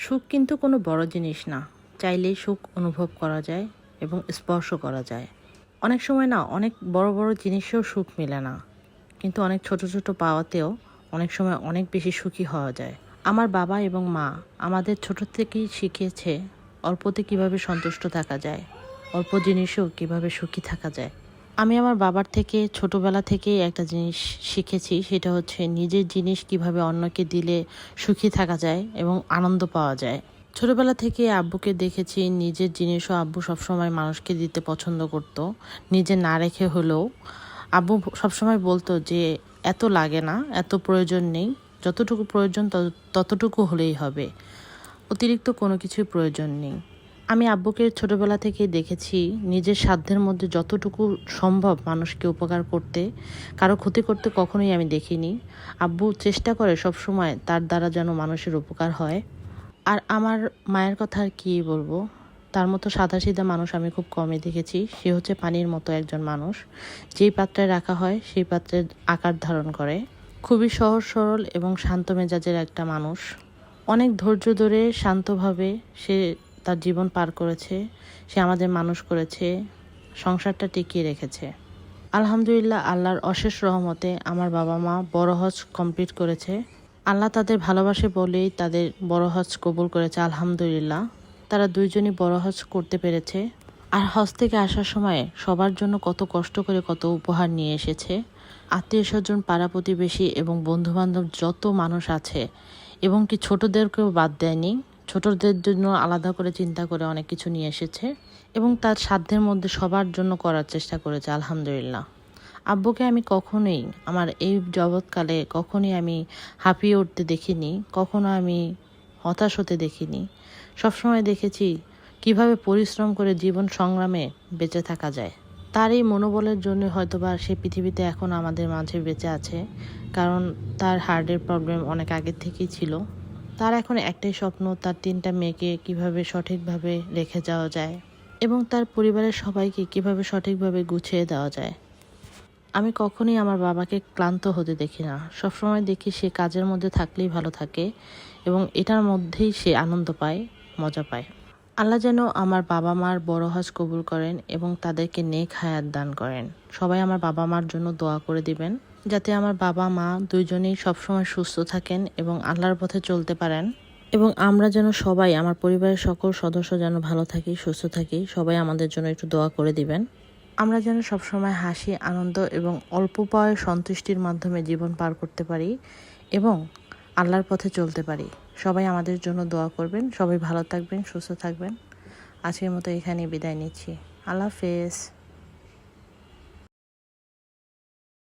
সুখ কিন্তু কোনো বড় জিনিস না, চাইলেই সুখ অনুভব করা যায় এবং স্পর্শ করা যায়। অনেক সময় না অনেক বড় বড় জিনিসেও সুখ মেলে না, কিন্তু অনেক ছোট ছোট পাওয়াতেও অনেক সময় অনেক বেশি সুখী হওয়া যায়। আমার বাবা এবং মা আমাদের ছোট থেকেই শিখিয়েছে অল্পতে কিভাবে সন্তুষ্ট থাকা যায়, অল্প জিনিসেও কিভাবে সুখী থাকা যায়। আমি আমার বাবার থেকে ছোটবেলা থেকেই একটা জিনিস শিখেছি, সেটা হচ্ছে নিজের জিনিস কিভাবে অন্যকে দিলে সুখী থাকা যায় এবং আনন্দ পাওয়া যায়। ছোটবেলা থেকে আব্বুকে দেখেছি নিজের জিনিসও আব্বু সবসময় মানুষকে দিতে পছন্দ করত, নিজে না রেখে হলেও। আব্বু সবসময় বলতো যে এত লাগে না, এত প্রয়োজন নেই, যতটুকু প্রয়োজন ততটুকু হলেই হবে, অতিরিক্ত কোনো কিছুর প্রয়োজন নেই। আমি আব্বুকে ছোটবেলা থেকেই দেখেছি নিজের সাধ্যের মধ্যে যতটুকু সম্ভব মানুষকে উপকার করতে, কারো ক্ষতি করতে কখনোই আমি দেখিনি। আব্বু চেষ্টা করে সবসময় তার দ্বারা যেন মানুষের উপকার হয়। আর আমার মায়ের কথা আর কী বলবো, তার মতো সাদাসিধা মানুষ আমি খুব কমই দেখেছি। সে হচ্ছে পানির মতো একজন মানুষ, যেই পাত্রে রাখা হয় সেই পাত্রের আকার ধারণ করে। খুবই সহজ সরল এবং শান্ত মেজাজের একটা মানুষ। অনেক ধৈর্য ধরে শান্তভাবে সে তার জীবন পার করেছে, সে আমাদের মানুষ করেছে, সংসারটা টিকিয়ে রেখেছে। আলহামদুলিল্লাহ, আল্লাহর অশেষ রহমতে আমার বাবা মা বড় হজ কমপ্লিট করেছে। আল্লাহ তাদের ভালোবাসে বলেই তাদের বড় হজ কবুল করেছে, আলহামদুলিল্লাহ। তারা দুইজনই বড় হজ করতে পেরেছে। আর হজ থেকে আসার সময় সবার জন্য কত কষ্ট করে কত উপহার নিয়ে এসেছে। আত্মীয় স্বজন, পাড়া প্রতিবেশী এবং বন্ধুবান্ধব যত মানুষ আছে, এবং কি ছোটদেরকেও বাদ দেয়নি। ছোটদের জন্য আলাদা করে চিন্তা করে অনেক কিছু নিয়ে এসেছে এবং তার সাধ্যের মধ্যে সবার জন্য করার চেষ্টা করেছে, আলহামদুলিল্লাহ। আব্বুকে আমি কখনোই আমার এই জগৎকালে কখনোই আমি হাঁপিয়ে উঠতে দেখিনি, কখনো আমি হতাশ হতে দেখিনি। সবসময় দেখেছি কিভাবে পরিশ্রম করে জীবন সংগ্রামে বেঁচে থাকা যায়। তার এই মনোবলের জন্য হয়তোবা সে পৃথিবীতে এখন আমাদের মাঝে বেঁচে আছে, কারণ তার হার্টের প্রবলেম অনেক আগের থেকেই ছিল। তার এখন একটাই স্বপ্ন, তার 3টা মেয়েকে কিভাবে সঠিকভাবে রেখে যাওয়া যায় এবং তার পরিবারের সবাইকে কিভাবে সঠিকভাবে গুছিয়ে দেওয়া যায়। আমি কখনোই আমার বাবাকে ক্লান্ত হতে দেখি না, সবসময় দেখি সে কাজের মধ্যে থাকলেই ভালো থাকে এবং এটার মধ্যেই সে আনন্দ পায়, মজা পায়। আল্লাহ যেন আমার বাবা মার বড় হজ কবুল করেন এবং তাদেরকে নেক হায়াত দান করেন। সবাই আমার বাবা মার জন্য দোয়া করে দিবেন, যাতে আমার বাবা মা দুইজনেই সবসময় সুস্থ থাকেন এবং আল্লাহর পথে চলতে পারেন। এবং আমরা যেন সবাই, আমার পরিবারের সকল সদস্য যেন ভালো থাকি, সুস্থ থাকি। সবাই আমাদের জন্য একটু দোয়া করে দিবেন। আমরা যেন সবসময় হাসি, আনন্দ এবং অল্প পাওয়ায় সন্তুষ্টির মাধ্যমে জীবন পার করতে পারি এবং আল্লাহর পথে চলতে পারি। সবাই আমাদের জন্য দোয়া করবেন। সবাই ভালো থাকবেন, সুস্থ থাকবেন। আজকের মতো এখানেই বিদায় নিচ্ছি। আল্লাহ হাফেজ।